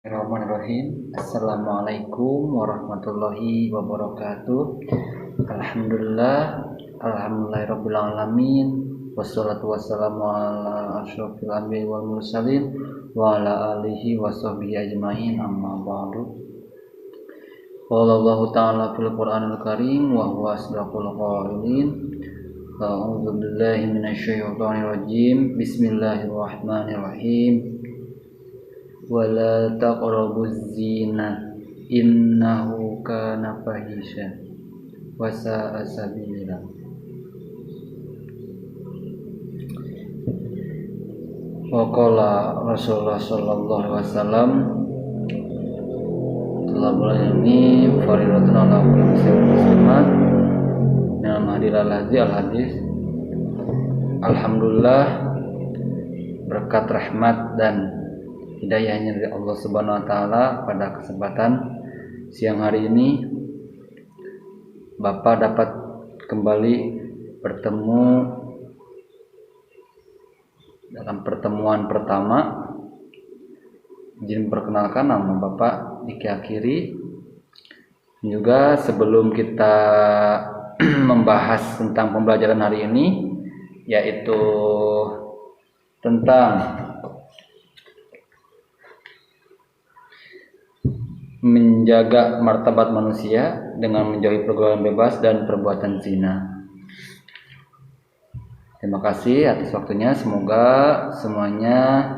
Bismillahirrahmanirrahim. Assalamualaikum warahmatullahi wabarakatuh. Alhamdulillahirabbil alamin. Wassalatu wassalamu ala asyrofil anbiya'i wal mursalin wa ala alihi washabbihi ajmain, amma ba'du. Qala Allahu ta'ala fil Qur'anil Karim wa huwa asdaqul qailin. A'udzu billahi minasyaitonir rajim. Bismillahirrahmanirrahim. Wala taqrabuz zina innahu kana fahisha wa sa'a sabila. Wa qala Rasulullah sallallahu alaihi wasallam, telah bulan ini fardhatun ala kulli muslimat minal mahdi al hadis. Alhamdulillah, berkat rahmat dan hidayahnya dari Allah Subhanahu wa taala, pada kesempatan siang hari ini Bapak dapat kembali bertemu dalam pertemuan pertama. Izin perkenalkan, nama Bapak Diki Akhiri. Juga sebelum kita membahas tentang pembelajaran hari ini, yaitu tentang menjaga martabat manusia dengan menjauhi pergaulan bebas dan perbuatan zina. Terima kasih atas waktunya. Semoga semuanya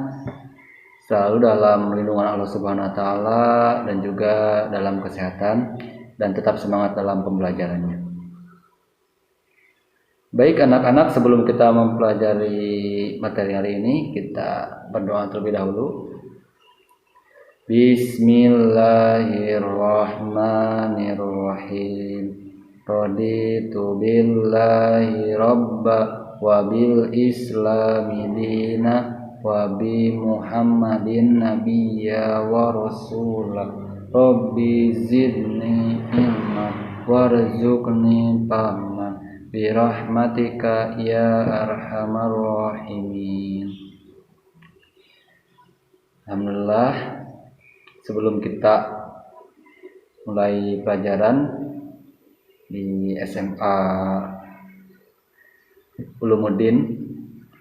selalu dalam lindungan Allah Subhanahu wa taala dan juga dalam kesehatan dan tetap semangat dalam pembelajarannya. Baik anak-anak, sebelum kita mempelajari materi hari ini, kita berdoa terlebih dahulu. Bismillahirrahmanirrahim. Raditu billahi rabba wa bil islami dina wa bi muhammadin nabiyya wa rasulah. Rabbi zidni ilma warzuqni fahman bi rahmatika ya arhamar rahimin. Alhamdulillah, sebelum kita mulai pelajaran di SMA Ulumuddin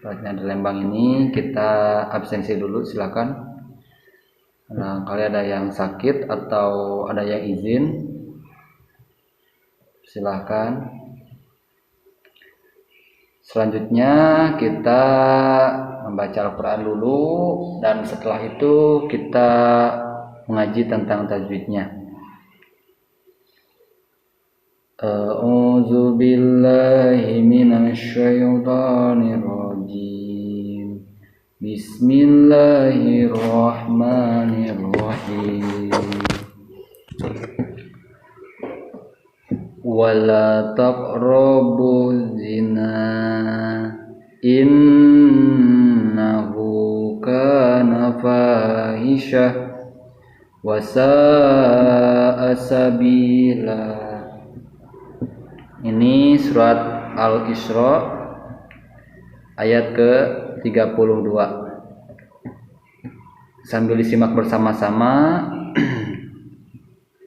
di Lembang ini, kita absensi dulu, silakan. Kali ada yang sakit atau ada yang izin, silakan. Selanjutnya kita membaca Al-Quran dulu, dan setelah itu kita mengaji tentang tajwidnya. A'udzu billahi minasyaitonir rajim. Bismillahirrahmanirrahim. Wala taqrabuz zina innahu kana fahisha wa sa'a sabila. Ini surat Al-Isra ayat ke-32. Sambil disimak bersama-sama.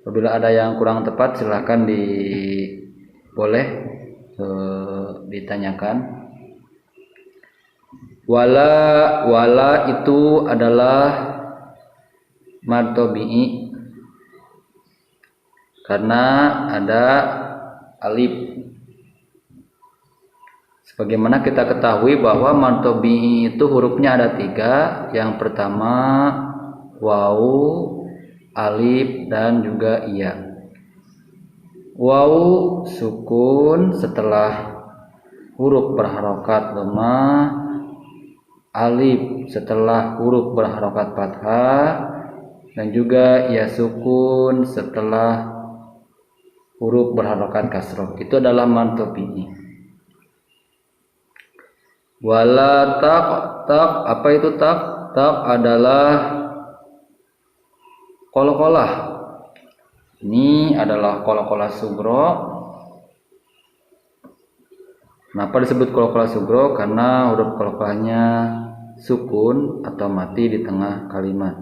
Apabila ada yang kurang tepat, silakan boleh ditanyakan. Wala itu adalah mad tabi'i karena ada alif. Sebagaimana kita ketahui bahwa mad tabi'i itu hurufnya ada 3. Yang pertama waw, alif, dan juga iya. Waw sukun setelah huruf berharokat lemah, alif setelah huruf berharokat fathah, dan juga ya sukun setelah huruf berharokat kasroh. Itu adalah mad tabi'i. Wala tak, apa itu tak? Tak adalah qolqolah. Ini adalah qolqolah sugro. Kenapa disebut qolqolah sugro? Karena huruf qolqolahnya sukun atau mati di tengah kalimat.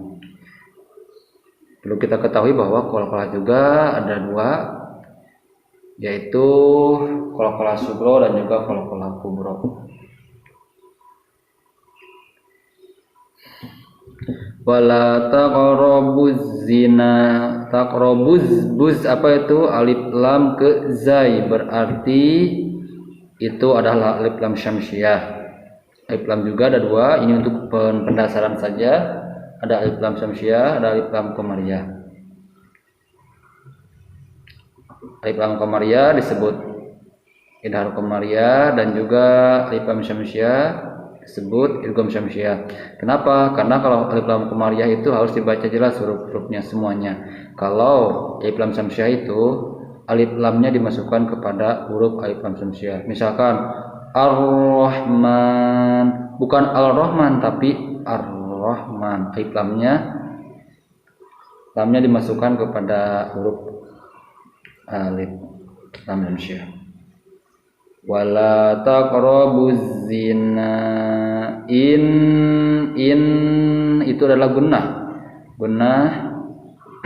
Perlu kita ketahui bahwa qalqalah juga ada dua, yaitu qalqalah sugro dan juga qalqalah kubro. Wala taqrabuz zina. Taqrabuz, buz apa itu? Alif lam ke zai, berarti itu adalah alif lam syamsiah. Alif lam juga ada dua, ini untuk pendasaran saja. Ada alif lam syamsiah, ada alif lam qamariyah. Alif lam qamariyah disebut idhar qamariyah dan juga alif lam syamsiah disebut idgham syamsiah. Kenapa? Karena kalau alif lam qamariyah itu harus dibaca jelas huruf-hurufnya semuanya. Kalau alif lam syamsiah itu alif lamnya dimasukkan kepada huruf alif lam syamsiah. Misalkan Ar-Rahman, bukan Al-Rahman tapi Ar-Rahman. Alif lamnya dimasukkan kepada huruf alif lam syamsiah. Wala taqrabuz zina. In itu adalah gunnah.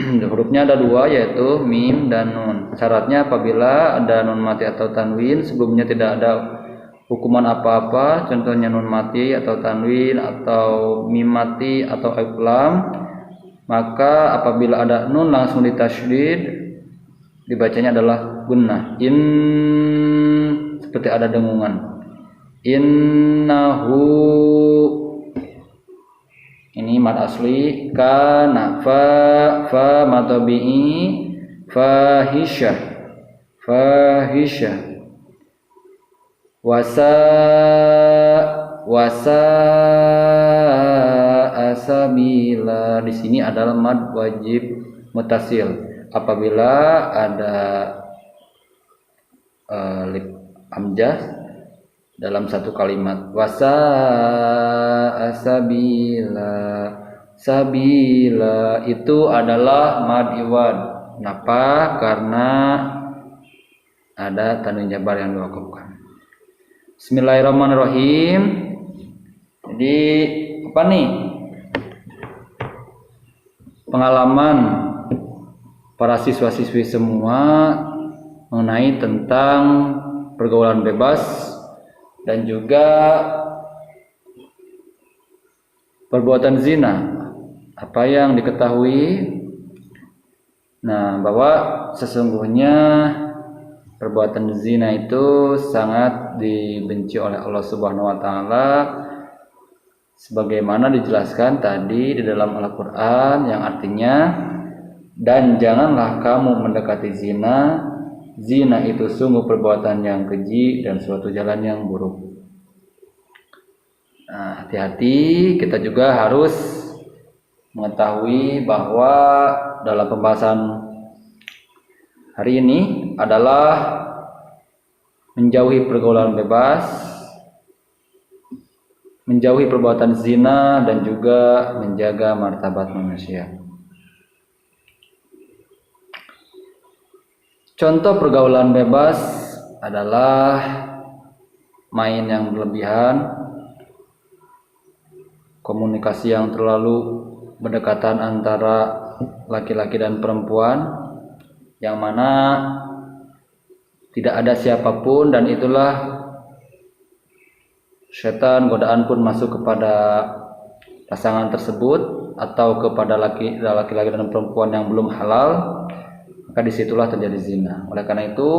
Hurufnya ada dua, yaitu mim dan nun. Syaratnya apabila ada nun mati atau tanwin, sebelumnya tidak ada hukuman apa-apa, contohnya nun mati atau tanwin atau mim mati atau alif lam, maka apabila ada nun langsung ditasydid, dibacanya adalah gunnah. In seperti ada dengungan. Innahu, ini mad asli. Kana fa matabi'i fahisyah wasa asabila. Di sini adalah mad wajib mutasil apabila ada alif hamzah dalam satu kalimat. Wasa sabila itu adalah mad iwad. Kenapa? Karena ada tanwin jabar yang diwakafkan. Bismillahirrahmanirrahim. Jadi apa nih? Pengalaman para siswa-siswi semua mengenai tentang pergaulan bebas dan juga perbuatan zina. Apa yang diketahui? Nah, bahwa sesungguhnya perbuatan zina itu sangat dibenci oleh Allah Subhanahu wa taala, sebagaimana dijelaskan tadi di dalam Al-Qur'an, yang artinya, dan janganlah kamu mendekati zina. Zina itu sungguh perbuatan yang keji dan suatu jalan yang buruk. Nah, hati-hati, kita juga harus mengetahui bahwa dalam pembahasan hari ini adalah menjauhi pergaulan bebas, menjauhi perbuatan zina, dan juga menjaga martabat manusia. Contoh pergaulan bebas adalah main yang berlebihan, komunikasi yang terlalu berdekatan antara laki-laki dan perempuan, yang mana tidak ada siapapun, dan itulah setan godaan pun masuk kepada pasangan tersebut atau kepada laki-laki dan perempuan yang belum halal, maka disitulah terjadi zina. Oleh karena itu,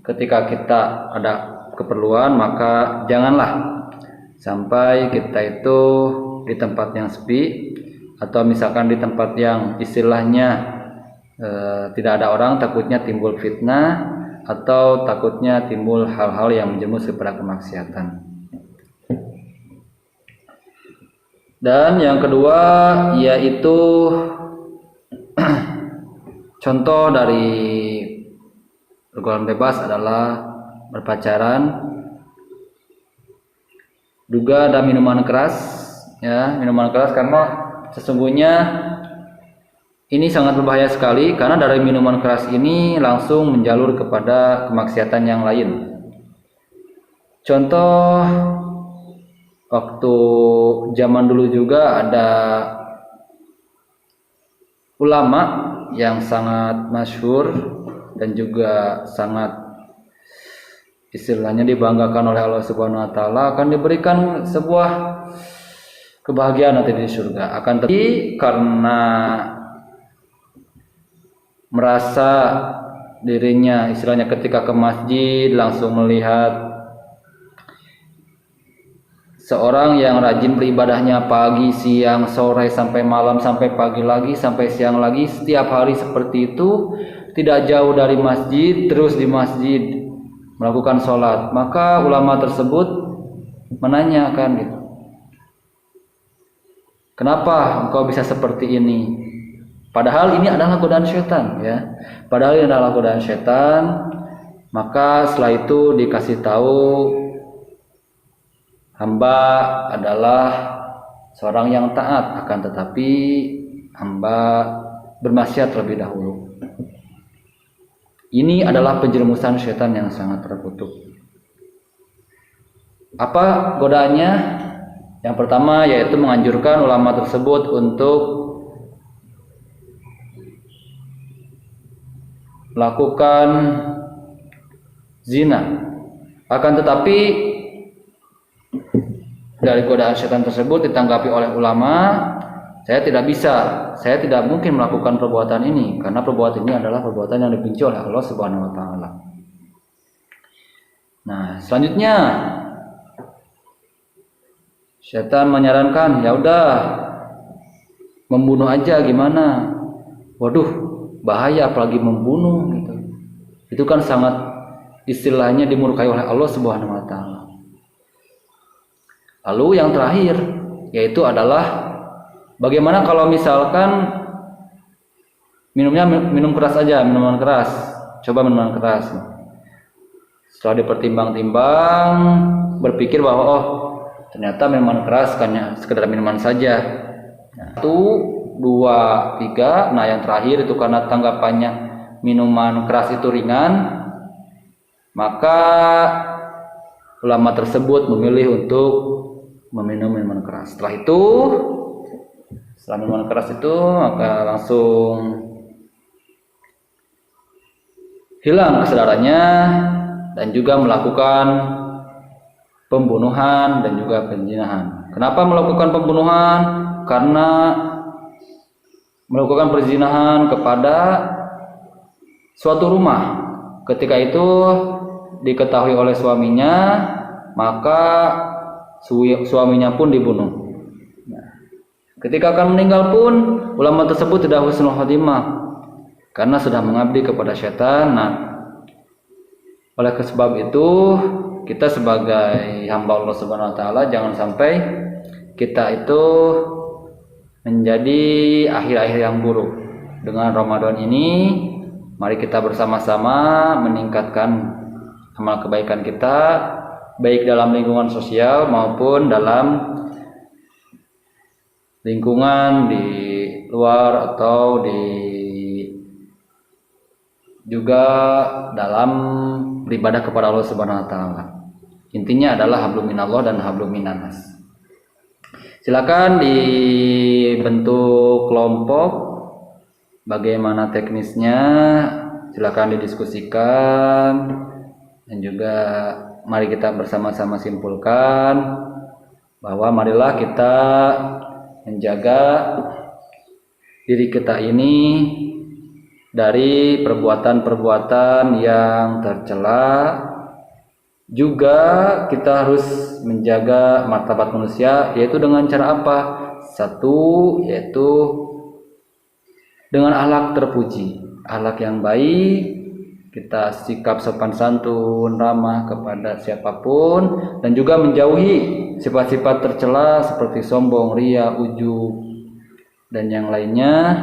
ketika kita ada keperluan, maka janganlah sampai kita itu di tempat yang sepi, atau misalkan di tempat yang istilahnya tidak ada orang, takutnya timbul fitnah atau takutnya timbul hal-hal yang menjerumus kepada kemaksiatan. Dan yang kedua yaitu contoh dari pergaulan bebas adalah berpacaran. Juga ada minuman keras, ya, minuman keras, karena sesungguhnya ini sangat berbahaya sekali, karena dari minuman keras ini langsung menjalur kepada kemaksiatan yang lain. Contoh waktu zaman dulu juga ada ulama yang sangat masyhur dan juga sangat istilahnya dibanggakan oleh Allah Subhanahu wa taala akan diberikan sebuah kebahagiaan nanti di surga. Akan tetapi karena merasa dirinya istilahnya ketika ke masjid langsung melihat seorang yang rajin beribadahnya pagi, siang, sore, sampai malam, sampai pagi lagi, sampai siang lagi, setiap hari seperti itu, tidak jauh dari masjid, terus di masjid melakukan sholat, maka ulama tersebut menanyakan gitu, kenapa engkau bisa seperti ini? Padahal ini adalah godaan syaitan, ya. Padahal ini adalah godaan syaitan. Maka setelah itu dikasih tahu, hamba adalah seorang yang taat, akan tetapi hamba bermaksiat terlebih dahulu. Ini adalah penjerumusan syaitan yang sangat terkutuk. Apa godaannya? Yang pertama yaitu menganjurkan ulama tersebut untuk melakukan zina. Akan tetapi dari godaan syaitan tersebut ditanggapi oleh ulama, saya tidak mungkin melakukan perbuatan ini karena perbuatan ini adalah perbuatan yang dibenci oleh Allah Subhanahu wa taala. Nah, selanjutnya syaitan menyarankan, ya udah membunuh aja gimana? Waduh, bahaya apalagi membunuh gitu. Itu kan sangat istilahnya dimurkai oleh Allah Subhanahu wa taala. Lalu yang terakhir yaitu adalah bagaimana kalau misalkan minum keras aja, minuman keras. Coba minuman keras. Setelah dipertimbang-timbang, berpikir bahwa ternyata minuman keras hanya sekedar minuman saja. 1, 2, 3. Nah, yang terakhir itu karena tanggapannya minuman keras itu ringan, maka ulama tersebut memilih untuk meminum minuman keras. Setelah minuman keras itu maka langsung hilang kesadarannya dan juga melakukan pembunuhan dan juga perzinahan. Kenapa melakukan pembunuhan? Karena melakukan perzinahan kepada suatu rumah. Ketika itu diketahui oleh suaminya, maka suaminya pun dibunuh. Ketika akan meninggal pun ulama tersebut tidak husnul khotimah karena sudah mengabdi kepada syaitan. Nah, oleh sebab itu kita sebagai hamba Allah Subhanahu wa taala jangan sampai kita itu menjadi akhir-akhir yang buruk. Dengan Ramadan ini mari kita bersama-sama meningkatkan amal kebaikan kita baik dalam lingkungan sosial maupun dalam lingkungan di luar atau juga dalam beribadah kepada Allah Subhanahu wa taala. Intinya adalah hablum minallah dan hablum minannas. Silakan dibentuk kelompok, bagaimana teknisnya silakan didiskusikan dan juga mari kita bersama-sama simpulkan bahwa marilah kita menjaga diri kita ini dari perbuatan-perbuatan yang tercela. Juga kita harus menjaga martabat manusia, yaitu dengan cara apa? 1, yaitu dengan akhlak terpuji, akhlak yang baik. Kita sikap sopan santun, ramah kepada siapapun, dan juga menjauhi sifat-sifat tercela seperti sombong, ria, ujub, dan yang lainnya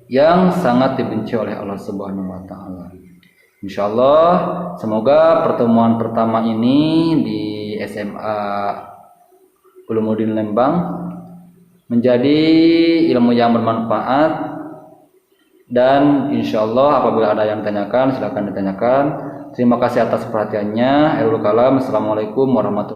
yang sangat dibenci oleh Allah Subhanahu wa taala. Insyaallah semoga pertemuan pertama ini di SMA Ulumuddin Lembang menjadi ilmu yang bermanfaat, dan insyaallah apabila ada yang tanyakan silakan ditanyakan. Terima kasih atas perhatiannya. Akhirul kalam. Assalamualaikum warahmatullahi wabarakatuh.